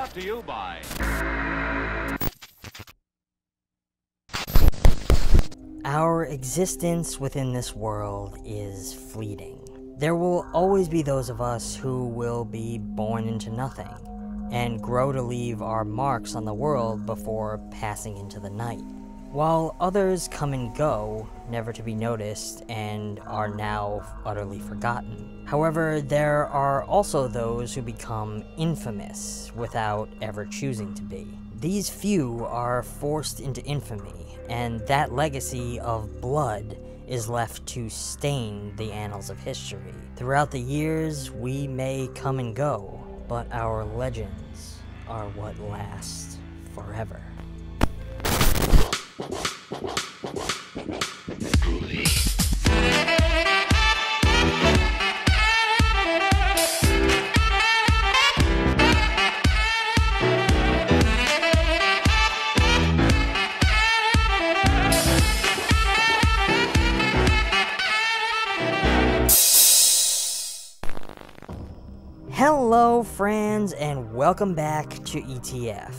Brought to you by... Our existence within this world is fleeting. There will always be those of us who will be born into nothing, and grow to leave our marks on the world before passing into the night, while others come and go, never to be noticed, and are now utterly forgotten. However, there are also those who become infamous without ever choosing to be. These few are forced into infamy, and that legacy of blood is left to stain the annals of history. Throughout the years, we may come and go, but our legends are what last forever. Hello friends, and welcome back to ETF.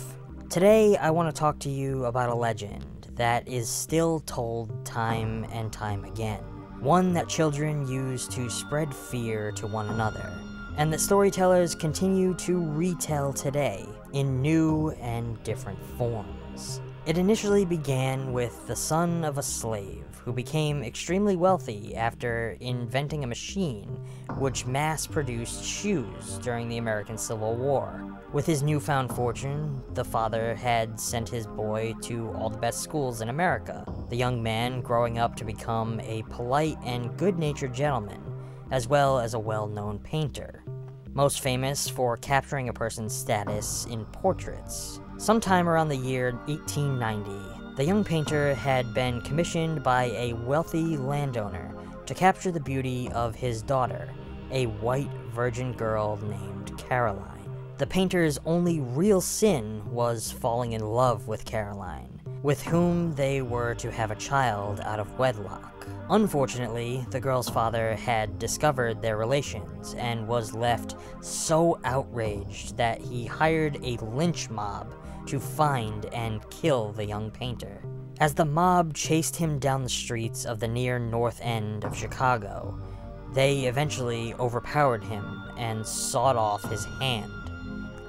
Today I want to talk to you about a legend that is still told time and time again. One that children use to spread fear to one another, and that storytellers continue to retell today in new and different forms. It initially began with the son of a slave who became extremely wealthy after inventing a machine which mass-produced shoes during the American Civil War. With his newfound fortune, the father had sent his boy to all the best schools in America, the young man growing up to become a polite and good-natured gentleman, as well as a well-known painter, most famous for capturing a person's status in portraits. Sometime around the year 1890, the young painter had been commissioned by a wealthy landowner to capture the beauty of his daughter, a white virgin girl named Caroline. The painter's only real sin was falling in love with Caroline, with whom they were to have a child out of wedlock. Unfortunately, the girl's father had discovered their relations and was left so outraged that he hired a lynch mob to find and kill the young painter. As the mob chased him down the streets of the near north end of Chicago, they eventually overpowered him and sawed off his hand,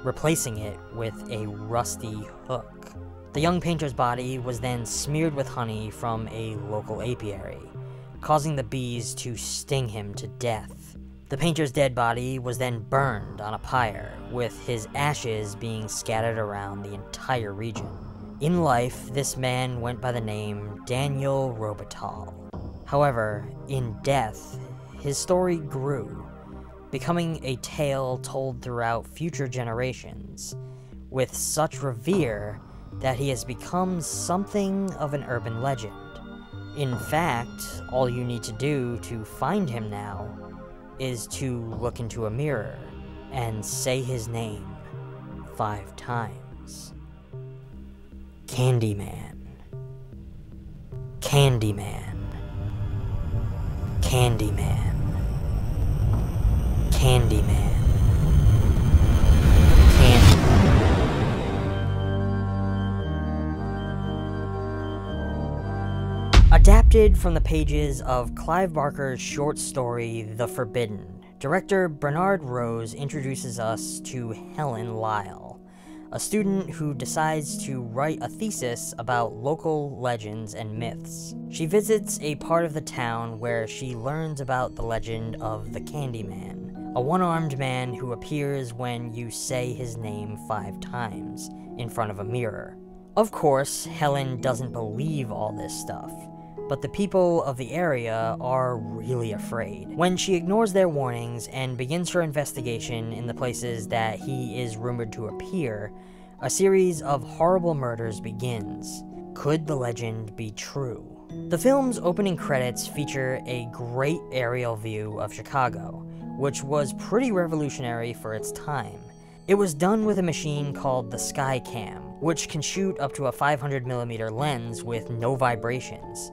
replacing it with a rusty hook. The young painter's body was then smeared with honey from a local apiary, causing the bees to sting him to death. The painter's dead body was then burned on a pyre, with his ashes being scattered around the entire region. In life, this man went by the name Daniel Robital. However, in death, his story grew, becoming a tale told throughout future generations, with such revere that he has become something of an urban legend. In fact, all you need to do to find him now is to look into a mirror and say his name 5 times. CANDYMAN. CANDYMAN. CANDYMAN. CANDYMAN. Adapted from the pages of Clive Barker's short story, The Forbidden, director Bernard Rose introduces us to Helen Lyle, a student who decides to write a thesis about local legends and myths. She visits a part of the town where she learns about the legend of the Candyman, a one-armed man who appears when you say his name 5 times in front of a mirror. Of course, Helen doesn't believe all this stuff, but the people of the area are really afraid. When she ignores their warnings and begins her investigation in the places that he is rumored to appear, a series of horrible murders begins. Could the legend be true? The film's opening credits feature a great aerial view of Chicago, which was pretty revolutionary for its time. It was done with a machine called the Skycam, which can shoot up to a 500mm lens with no vibrations.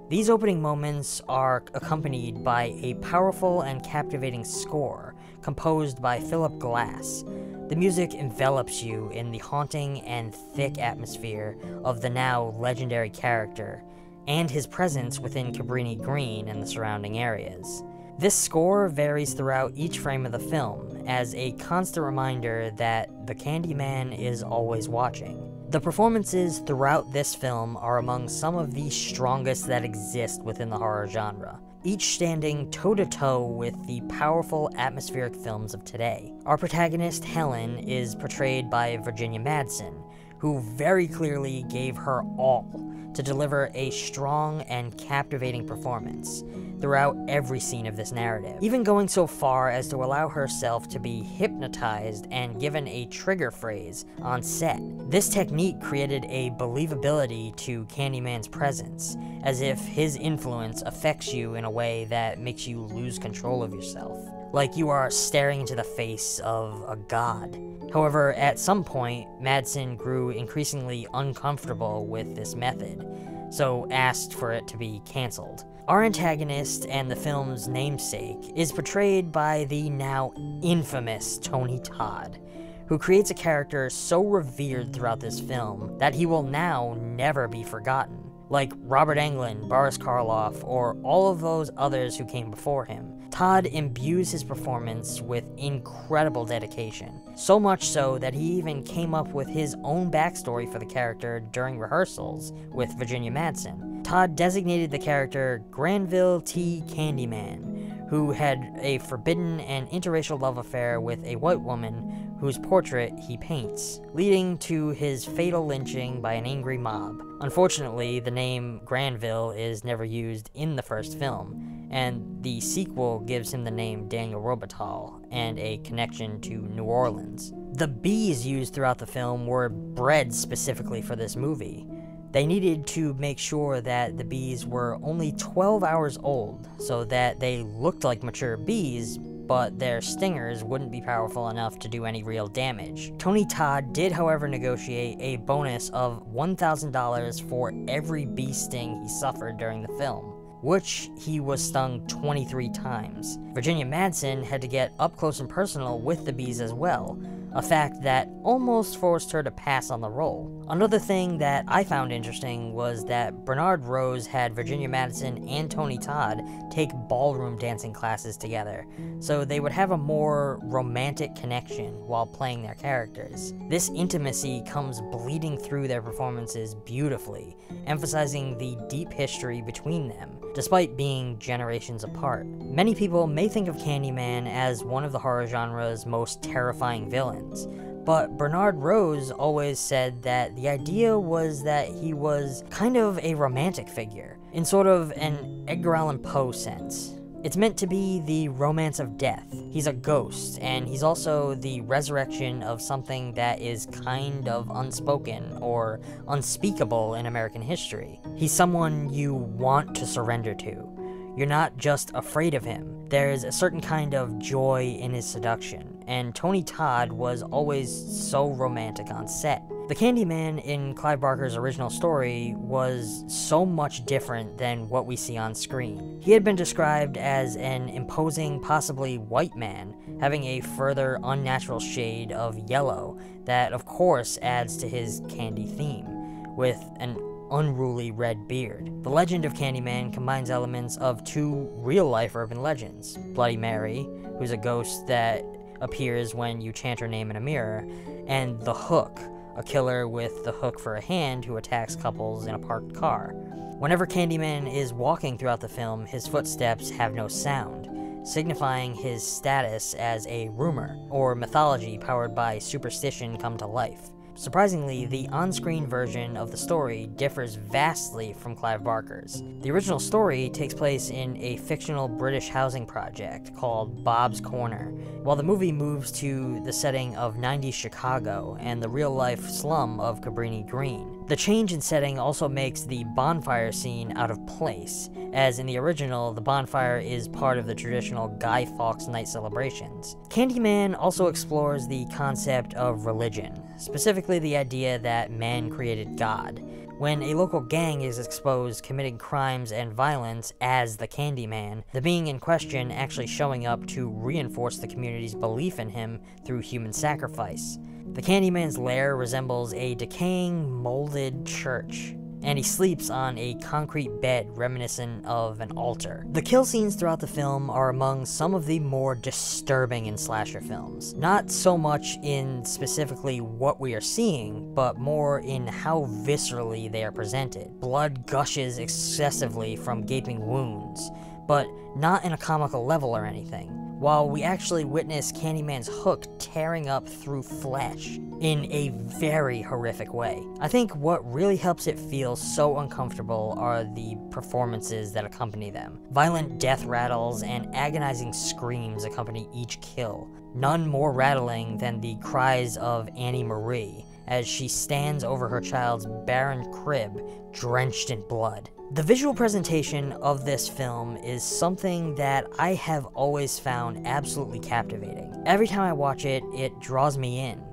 These opening moments are accompanied by a powerful and captivating score composed by Philip Glass, The music envelops you in the haunting and thick atmosphere of the now legendary character, and his presence within Cabrini Green and the surrounding areas. This score varies throughout each frame of the film, as a constant reminder that the Candyman is always watching. The performances throughout this film are among some of the strongest that exist within the horror genre, each standing toe-to-toe with the powerful atmospheric films of today. Our protagonist, Helen, is portrayed by Virginia Madsen, who very clearly gave her all to deliver a strong and captivating performance throughout every scene of this narrative, even going so far as to allow herself to be hypnotized and given a trigger phrase on set. This technique created a believability to Candyman's presence, as if his influence affects you in a way that makes you lose control of yourself, like you are staring into the face of a god. However, at some point, Madsen grew increasingly uncomfortable with this method, so asked for it to be cancelled. Our antagonist and the film's namesake is portrayed by the now infamous Tony Todd, who creates a character so revered throughout this film that he will now never be forgotten. Like Robert Englund, Boris Karloff, or all of those others who came before him, Todd imbues his performance with incredible dedication, so much so that he even came up with his own backstory for the character during rehearsals with Virginia Madsen. Todd designated the character Granville T. Candyman, who had a forbidden and interracial love affair with a white woman whose portrait he paints, leading to his fatal lynching by an angry mob. Unfortunately, the name Granville is never used in the first film, and the sequel gives him the name Daniel Robital and a connection to New Orleans. The bees used throughout the film were bred specifically for this movie. They needed to make sure that the bees were only 12 hours old so that they looked like mature bees, but their stingers wouldn't be powerful enough to do any real damage. Tony Todd did, however, negotiate a bonus of $1,000 for every bee sting he suffered during the film, which he was stung 23 times. Virginia Madsen had to get up close and personal with the bees as well, a fact that almost forced her to pass on the role. Another thing that I found interesting was that Bernard Rose had Virginia Madsen and Tony Todd take ballroom dancing classes together, so they would have a more romantic connection while playing their characters. This intimacy comes bleeding through their performances beautifully, emphasizing the deep history between them, despite being generations apart. Many people may think of Candyman as one of the horror genre's most terrifying villains, but Bernard Rose always said that the idea was that he was kind of a romantic figure, in sort of an Edgar Allan Poe sense. It's meant to be the romance of death. He's a ghost, and he's also the resurrection of something that is kind of unspoken or unspeakable in American history. He's someone you want to surrender to. You're not just afraid of him. There's a certain kind of joy in his seduction, and Tony Todd was always so romantic on set. The Candyman in Clive Barker's original story was so much different than what we see on screen. He had been described as an imposing, possibly white man, having a further unnatural shade of yellow that of course adds to his candy theme, with an unruly red beard. The legend of Candyman combines elements of two real-life urban legends: Bloody Mary, who's a ghost that appears when you chant her name in a mirror, and the Hook, a killer with the hook for a hand who attacks couples in a parked car. Whenever Candyman is walking throughout the film, his footsteps have no sound, signifying his status as a rumor, or mythology powered by superstition come to life. Surprisingly, the on-screen version of the story differs vastly from Clive Barker's. The original story takes place in a fictional British housing project called Bob's Corner, while the movie moves to the setting of 90s Chicago and the real-life slum of Cabrini Green. The change in setting also makes the bonfire scene out of place, as in the original, the bonfire is part of the traditional Guy Fawkes night celebrations. Candyman also explores the concept of religion, specifically the idea that man created God, When a local gang is exposed committing crimes and violence as the Candyman, the being in question actually showing up to reinforce the community's belief in him through human sacrifice. The Candyman's lair resembles a decaying, molded church, and he sleeps on a concrete bed reminiscent of an altar. The kill scenes throughout the film are among some of the more disturbing in slasher films. Not so much in specifically what we are seeing, but more in how viscerally they are presented. Blood gushes excessively from gaping wounds, but not in a comical level or anything, while we actually witness Candyman's hook tearing up through flesh in a very horrific way. I think what really helps it feel so uncomfortable are the performances that accompany them. Violent death rattles and agonizing screams accompany each kill, none more rattling than the cries of Annie Marie as she stands over her child's barren crib, drenched in blood. The visual presentation of this film is something that I have always found absolutely captivating. Every time I watch it, it draws me in.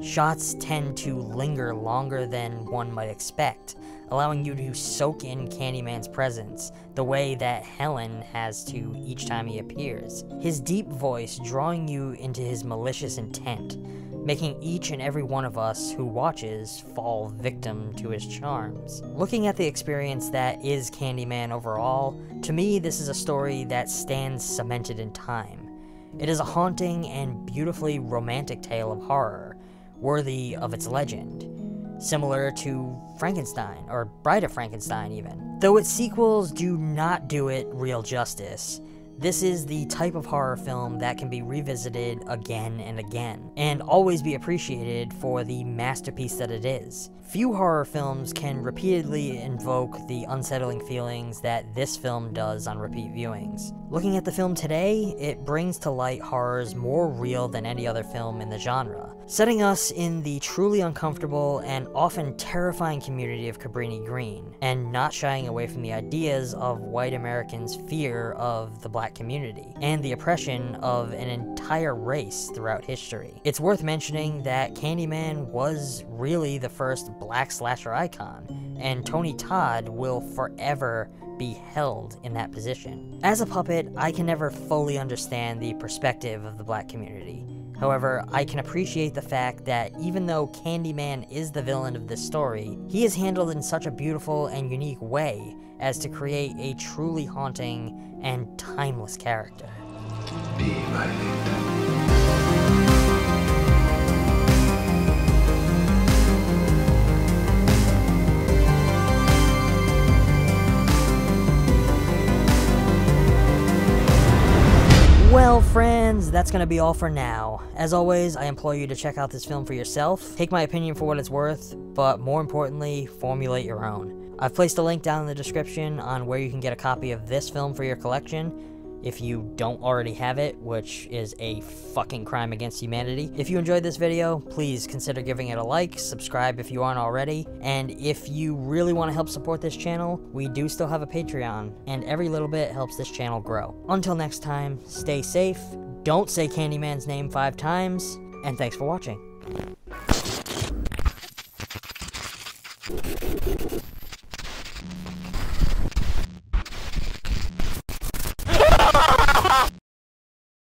Shots tend to linger longer than one might expect, allowing you to soak in Candyman's presence, the way that Helen has to each time he appears. His deep voice drawing you into his malicious intent, making each and every one of us who watches fall victim to his charms. Looking at the experience that is Candyman overall, to me this is a story that stands cemented in time. It is a haunting and beautifully romantic tale of horror, worthy of its legend, similar to Frankenstein, or Bride of Frankenstein even. Though its sequels do not do it real justice, this is the type of horror film that can be revisited again and again, and always be appreciated for the masterpiece that it is. Few horror films can repeatedly invoke the unsettling feelings that this film does on repeat viewings. Looking at the film today, it brings to light horrors more real than any other film in the genre, setting us in the truly uncomfortable and often terrifying community of Cabrini Green, and not shying away from the ideas of white Americans' fear of the black community, and the oppression of an entire race throughout history. It's worth mentioning that Candyman was really the first black slasher icon, and Tony Todd will forever be held in that position. As a puppet, I can never fully understand the perspective of the black community. However, I can appreciate the fact that even though Candyman is the villain of this story, he is handled in such a beautiful and unique way as to create a truly haunting and timeless character. Be my victim. Well, friends, that's gonna be all for now. As always, I implore you to check out this film for yourself, take my opinion for what it's worth, but more importantly, formulate your own. I've placed a link down in the description on where you can get a copy of this film for your collection, if you don't already have it, which is a fucking crime against humanity. If you enjoyed this video, please consider giving it a like, subscribe if you aren't already, and if you really want to help support this channel, we do still have a Patreon, and every little bit helps this channel grow. Until next time, stay safe, don't say Candyman's name 5 times, and thanks for watching.